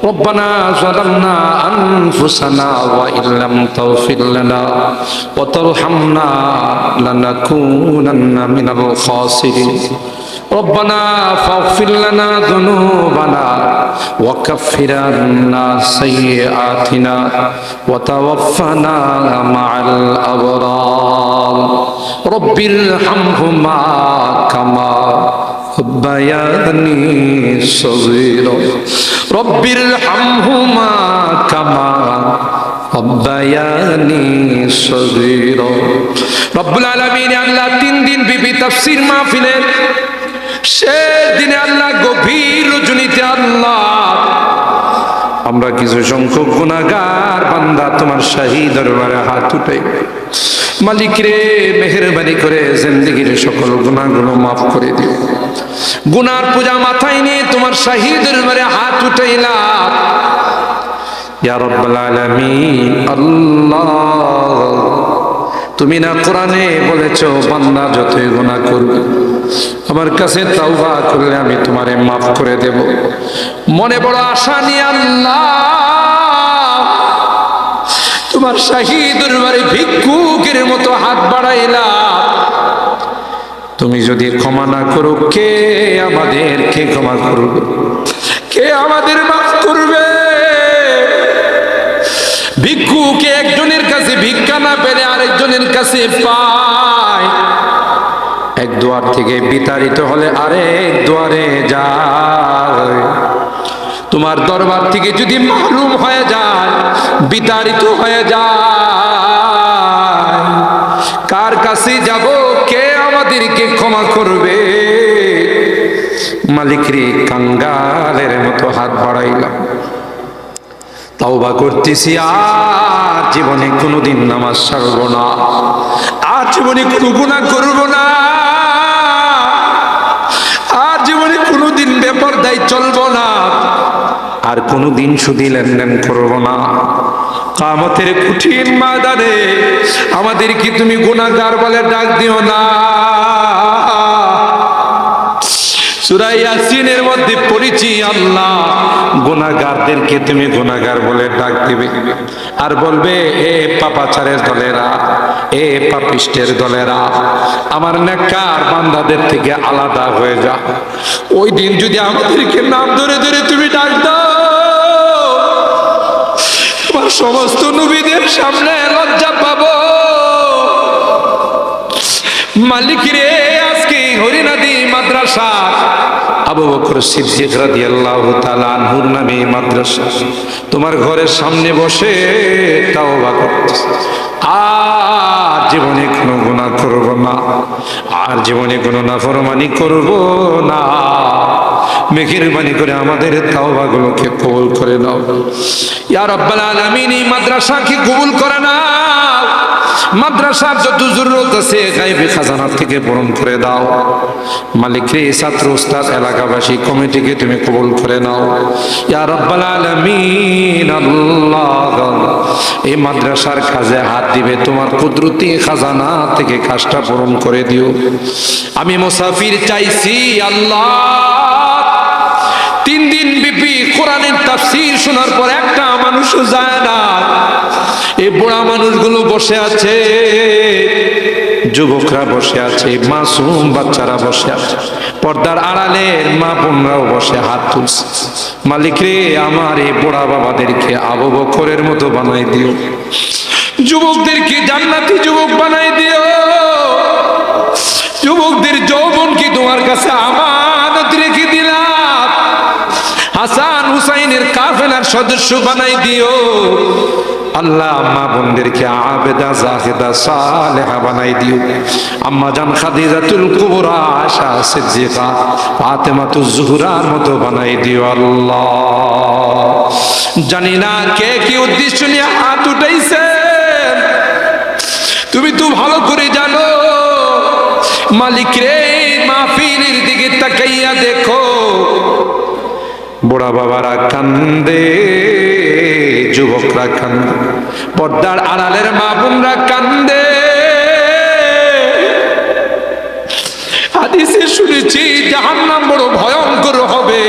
ربنا ظلمنا أنفسنا وإن لم تغفر لنا وترحمنا لنكونن من الخاسرين ربنا فاغفر لنا ذنوبنا وكفر عنا سيئاتنا وتوفنا مع الأبرار رب ارحمهما كما ربياني صغيرا رب ارحمهما كما ربياني صغيرا رب العالمين আল্লাহ 3 দিন বিবি তাফসীর মাহফিলের শেষ দিনে আল্লাহ গভীর রজনীতে আল্লাহ আমরা কিছু সংখ্যক গুনাহগার বান্দা তোমার শাহী দরবারে হাত উঠাই মালিক রে মেহেরবানি করে জিন্দেগীর সকল গুনাহগুলো maaf করে দিও গুনার পূজা মাথায় নিয়ে তোমার শাহী দরবারে হাত উঠাইলাম ইয়া রাব্বাল আলামিন আল্লাহ তুমি না কোরআনে বলেছো বান্দা যতই গুনাহ করবে আমার কাছে তাওবা করলে আমি তোমারে maaf করে দেব মনে বড় আশা নিয়ে আল্লাহ তোমার শাহী দরবারে ভিক্ষুকের মতো হাত বাড়াইলাম তুমি যদি ক্ষমা না করো কে আমাদেরকে ক্ষমা করবে কে আমাদের maaf করবে ভিক্ষুকে একজনের কাছে ভিক্ষা না পেলে আরেকজনের কাছে পায় এক দুয়ার থেকে বিতাড়িত হলে আরেক দুয়ারে যায় তোমার দরবার থেকে যদি মাহরুম হয়ে যায় বিতাড়িত হয়ে যায় কার কাছে যাব কে আমাদেরকে ক্ষমা করবে মালিক রে কাঙ্গালের মতো হাত বাড়াইলাম তাওবা করতেছি আর জীবনে কোনোদিন নামাজ ছাড়ব না আর জীবনে কোনো গুনাহ করব না আর জীবনে কোনোদিন বেপরদায় চলব না আর কোনোদিন সুদী লেনদেন করব না কিয়ামতের কঠিন ময়দানে আমাদেরকে তুমি গুনাহগার বলে ডাক দিও না সূরা ইয়াসিনের মধ্যে পড়েছি আল্লাহ গুনাহগারদেরকে তুমি গুনাহগার বলে ডাক দিবে আর বলবে এ পাপাচারের দলেরা এ পাপিষ্টের দলেরা আমার নেককার বান্দাদের থেকে আলাদা হয়ে যা ওই দিন যদি আমাদেরকে নাম ধরে ধরে তুমি ডাক দাও তোমার সমস্ত নবীদের সামনে লজ্জা পাবো মালিক রে আজকে হরিনাদি মাদ্রাসা আবু বকর সিদ্দিক রাদিয়াল্লাহু তাআলা আনহুর নামে মাদ্রাসা তোমার ঘরের সামনে বসে তাওবা করতেছি আর জীবনে কোনো গুনাহ করব না আর জীবনে কোনো নাফরমানি করব না মেহেরবানি করে আমাদের তাওবাগুলোকে কবুল করে নাও ইয়া রাব্বাল আলামিন এই মাদ্রাসাকে কবুল করে নাও মাদ্রাসার যত জরুরত আছে গায়বী খাজানা থেকে পূরণ করে দাও মালিক রে ছাত্র উস্তাদ এলাকাবাসী কমিটিকে তুমি কবুল করে নাও ইয়া রাব্বাল আলামিন আল্লাহ এই মাদ্রাসার কাজে হাত দিবে তোমার কুদরতি খাজানা থেকে কাজটা পূরণ করে দিও আমি মুসাফির চাইছি আল্লাহ 3 দিন ব্যাপী কোরআনের তাফসীর শোনার পর একটা মানুষও যায় না এই বুড়া মানুষগুলো বসে আছে যুবকরা বসে আছে মাসুম বাচ্চারা বসে আছে পর্দার আড়ালের মা বোনরাও বসে হাত তুলছে মালিক রে আমার এই বুড়া বাবাদেরকে আবু বকরের মতো বানাই দিও যুবকদেরকে জান্নাতি যুবক বানাই দিও যুবকদের যৌবনকে তোমার কাছে আমানত রেখে দিলাম হাসান হুসাইনের কাফেলার সদস্য বানাই দিও আল্লাহ মা বোনদেরকে আবেদা জাহেদা সালেহা বানাই দিও আম্মা জান খাদিজাতুল কুবরা আয়েশা সিদ্দিকা ফাতেমাতুজ জোহরার মতো বানাই দিও আল্লাহ জানি না কে কি উদ্দেশ্য নিয়ে হাত উঠাইছেন তুমি তো ভালো করে জানো মালিক রে মাহফিলের দিকে তাকাইয়া দেখো বুড়া বাবারা কান্দে যুবকরা কান্দে পর্দার আড়ালের মা বোনরা কান্দে হাদিসে শুনেছি জাহান্নাম বড় ভয়ঙ্কর হবে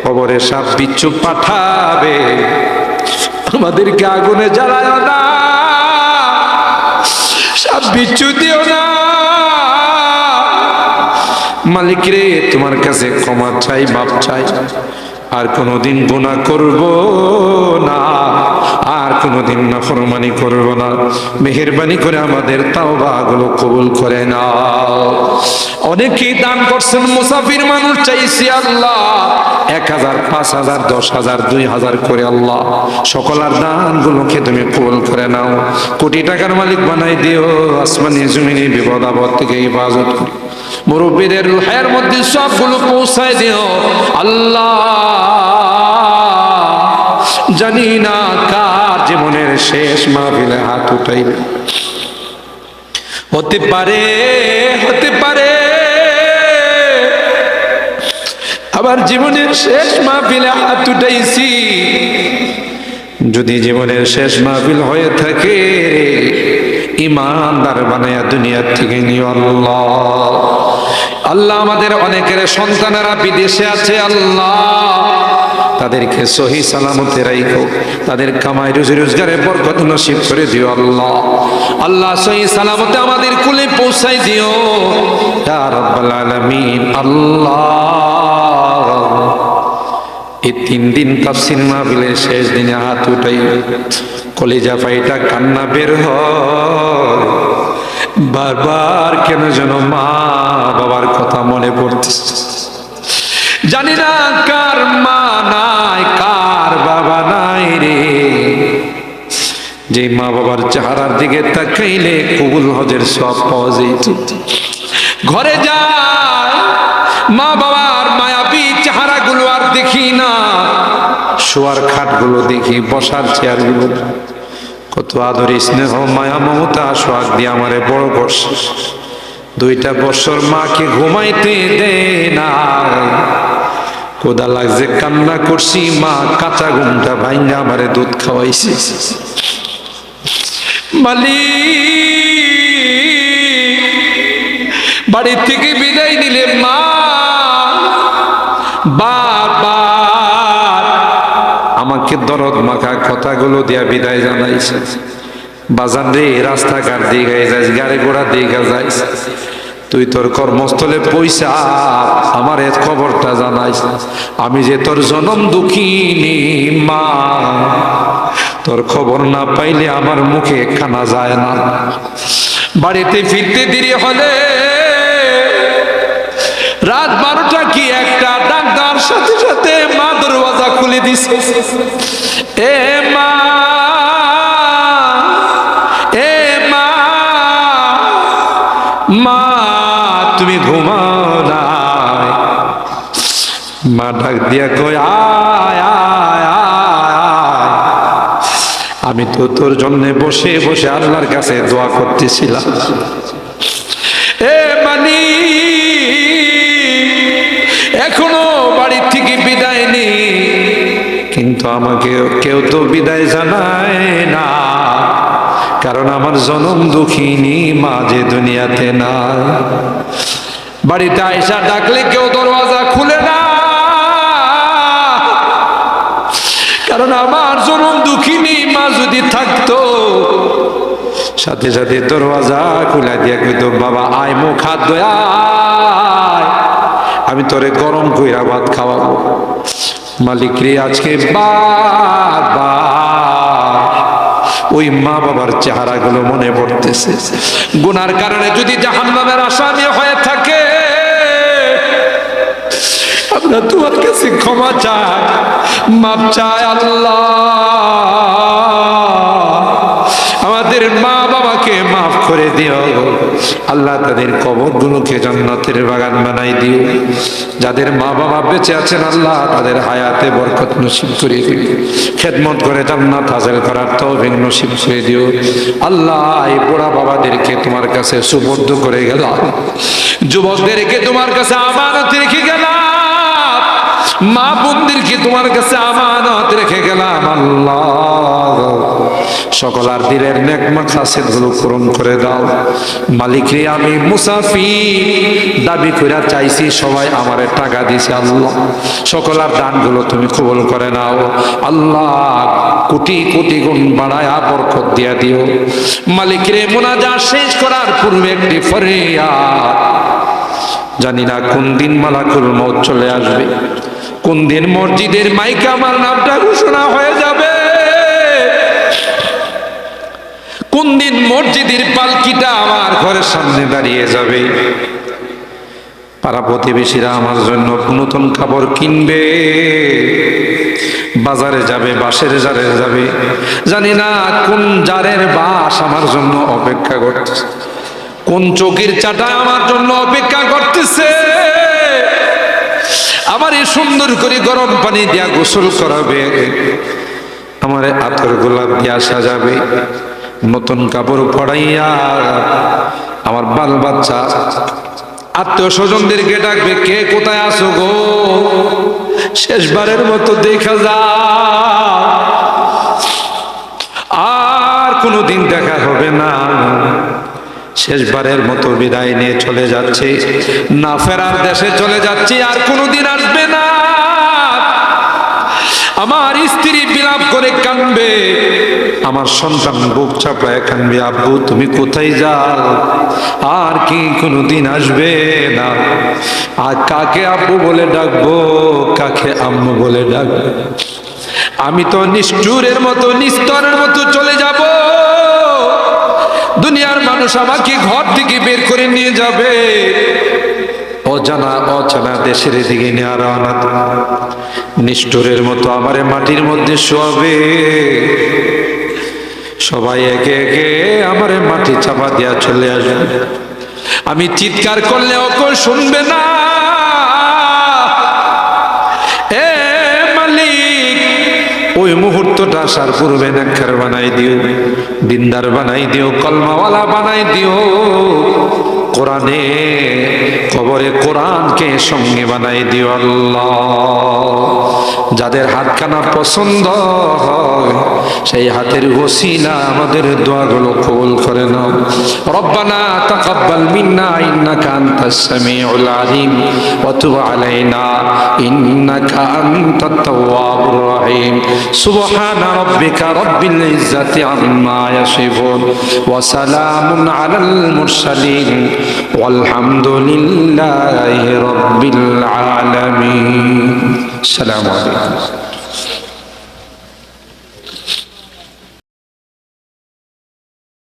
কবরে সাপ বিচ্ছু পাঠাবে, আমাদেরকে আগুনে জ্বালায় না, সাপ বিচ্ছু দিও না। মালিক রে, তোমার কাছে ক্ষমা চাই, মাপ চাই, আর কোনোদিন গুনাহ করব না, আর কোনোদিন নাফরমানি করব না। মেহেরবানি করে আমাদের তাওবাগুলো কবুল করে নাও। অনেকেই দান করছেন, মুসাফির মানুষ চাইছি আল্লাহ 1000, 5000, 10000, 2000 করে আল্লাহ সকলের দানগুলোকে তুমি কবুল করে নাও। কোটি টাকার মালিক বানাই দিও, আসমানি জমিনে বিপদ আপদ থেকে হেফাজত করো। মুরব্বীদের রুহের মধ্যে সবগুলো পৌঁছায় দিও আল্লাহ। জানি না কার জীবনের শেষ মাহফিলে হাত উঠাইবে, হতে পারে আবার জীবনের শেষ মাহফিলে হাত উঠাইছি। যদি জীবনের শেষ মাহফিল হয়ে থাকে, ইমানদার বানায়া দুনিয়ার থেকে নিও আল্লাহ। আল্লাহ, আমাদের অনেকের সন্তানেরা বিদেশে আছে আল্লাহ, তাদেরকে সহি সালামতে রাখো, তাদের কামাই রুজি রোজগারে বরকত নসিব করে দিও আল্লাহ। আল্লাহ, সহি সালামতে আমাদের কুলে পৌঁছাই দিও ইয়া রাব্বাল আলামিন। আল্লাহ, এই 3 দিন তাফসীর মাহফিলের শেষ দিনে হাত উঠাই কলিজা ফাইটা কান্না বের হয়, বারবার কেন যেন মা বাবার কথা মনে পড়তেছে। জানি না কার মা নাই, কার বাবা নাই রে, যে মা বাবার চেহারার দিকে তাকাইলে কবুল হজের সব পাওয়া যেত। ঘরে যায়, মা বাবার মায়াবী চেহারাগুলো আর দেখি না, শোয়ার খাটগুলো দেখি, বসার চেয়ারগুলো, কত আদর স্নেহ মায়া মমতা সোহাগ দিয়ে আমারে বড় করছে। 2টা বছর মাকে ঘুমাইতে দে না, কোদা লাগছে, কান্না করছি, মা কাঁচা ঘুমটা ভাঙ্গা আমারে দুধ খাওয়াইছে। মালিক, বাড়ি থেকে বিদায় নিলে মা বারবার আমাকে দরদ মাখা কথাগুলো দিয়া বিদায় জানাইছে। বাজান রে, রাস্তাঘাট দিকে যাইস, গাড়ি ঘোড়া দিকে যাইস, তুই তোর কর্মস্থলে পয়সা আমার এ খবরটা জানাইস। আমি যে তোর জনম দুঃখিনী মা, তোর খবর না পাইলে আমার মুখে খানা যায় না। বাড়িতে ফিরতে দেরি হলে রাত 12টা কি 1টা, ডাক দেওয়ার সাথে সাথে মা দরওয়াজা খুলে দিছে। এ মা, এ মা, মা তুমি ঘুমাও না? মা ডাক দিয়া কই, আয় আয় আয়, আমি তো তোর জন্য বসে বসে আল্লাহর কাছে দোয়া করতেছিলাম। এ মানি, এখনো বাড়ি থেকে বিদায় নেই, কিন্তু আমাকে কেউ তো বিদায় জানায় না, কারণ আমার জনম দুঃখিনী মা যে দুনিয়াতে না। বাড়িতে আয়সা ডাকলে কেউ দরওয়াজা খুলে না, কারণ আমার জনম দুঃখিনী মা যদি থাকতো সাথে সাথে দরওয়াজা খুলে দিয়া কইতো, বাবা আয় মুখ হাত ধোয় আয়, আমি তোরে গরম কইরা ভাত খাওয়াবো। মালিক রে, আজকে বারবার ওই মা বাবার চেহারাগুলো মনে পড়তেছে। গুনার কারণে যদি জাহান্নামের আসামি হয়ে থাকে, আমরা তোমার কাছে ক্ষমা চাই, মাপ চাই আল্লাহ। আমাদের মা বাবাকে মাফ করে দিও আল্লাহ, তাদের কবরগুলোকে জান্নাতের বাগান বানাই দিও। যাদের মা বাবা বেঁচে আছেন আল্লাহ, তাদের হায়াতে বরকত নসিব করে দিও, খেদমত করে জান্নাত হাসিল করার তৌফিক নসিব করে দিও আল্লাহ। এই বুড়া বাবাদেরকে তোমার কাছে সুবদ্ধ করে গেলাম, যুবকদেরকে তোমার কাছে আমানত রেখে গেলাম, মা বোনদেরকে তোমার কাছে আমানত রেখে গেলাম আল্লাহ। সকল দিলের নেক মাকসাদগুলো পূরণ করে দাও। মালিক রে, আমি মুসাফির, দাবি কইরা চাইছি, সবাই আমারে টাকা দিছে আল্লাহ, সকল দানগুলো তুমি কবুল করে নাও আল্লাহ, কোটি কোটি গুণ বাড়ায়া বরকত দিয়া দিও। মালিক রে, মুনাজাত শেষ করার পূর্বে একটি ফরিয়াদ, জানি না কোন দিন মালাকুল মউত চলে আসবে, কোন দিন মসজিদের মাইকে আমার নামটা ঘোষণা হয়ে যাবে, কোন দিন মসজিদের পালকিটা আমার ঘরের সামনে দাঁড়িয়ে যাবে। পাড়া প্রতিবেশীরা আমার জন্য নতুন কাপড় কিনবে, বাজারে যাবে, বাসের জারে যাবে, জানি না কোন জারের বাস আমার জন্য অপেক্ষা করতেছে, কোন চোখের চাটা আমার জন্য অপেক্ষা করতেছে। আমার এই সুন্দর করে গরম পানি দিয়া গোসল করাবে, আমার আতর গোলাপ দিয়া সাজাবে, নতুন কাপড় পরাইয়া আমার বাল বাচ্চা আত্মীয় স্বজনদেরকে ডাকবে, কে কোথায় আছো গো, শেষবারের মতো দেখা যা, আর কোনোদিন দেখা হবে না, শেষবারের মতো বিদায় নিয়ে চলে যাচ্ছে, না ফেরার দেশে চলে যাচ্ছে, আর কোনোদিন আসবে না। আমার স্ত্রী বিলাপ করে কাঁদবে, আমার সন্তান বুক চাপায় কাঁদবে, আব্বু তুমি কোথায় যাও, আর কি কোনোদিন আসবে না। আর কাকে আব্বু বলে ডাকবো, কাকে আম্মু বলে ডাকবো, আমি তো নিষ্ঠুরের মতো নিস্তরের মতো চলে যাব, দুনিয়ার মানুষ আমাকে ঘর থেকে বের করে নিয়ে যাবে, অজানা অচেনা দেশের দিকে নিয়ে রওনা, নিষ্ঠুরের মতো আমারে মাটির মধ্যে শোয়াবে, সবাই একে একে আমারে মাটি চাপা দিয়া চলে আসবে, আমি চিৎকার করলে কেউ শুনবে না। এ মালিক, ওই মুহূর্তটা আসার পূর্বে নেককার বানাই দিও, দিনদার বানাই দিও, কলমাওয়ালা বানাই দিও, কোরআনে কবরে কোরআনকে সঙ্গে বানাই দিও আল্লাহ। যাদের হাতখানা পছন্দ হয় সেই হাতের ওসিলা আমাদের দোয়াগুলো কবুল করে নাও। রব্বানা তাকাব্বাল মিন্না ইন্নাকা আনতাস সামিউল আলিম ওয়া তুব আলাইনা ইন্নাকা আনতাত তাওয়াবুর রহিম। সুবহানা রাব্বিকা রাব্বিল ইজ্জাতি আম্মা ইয়াসিফুন ওয়া সালামুন আলাল মুরসালিন ওয়ালহামদুলিল্লাহি রাব্বিল আলামিন। আসসালামু আলাইকুম।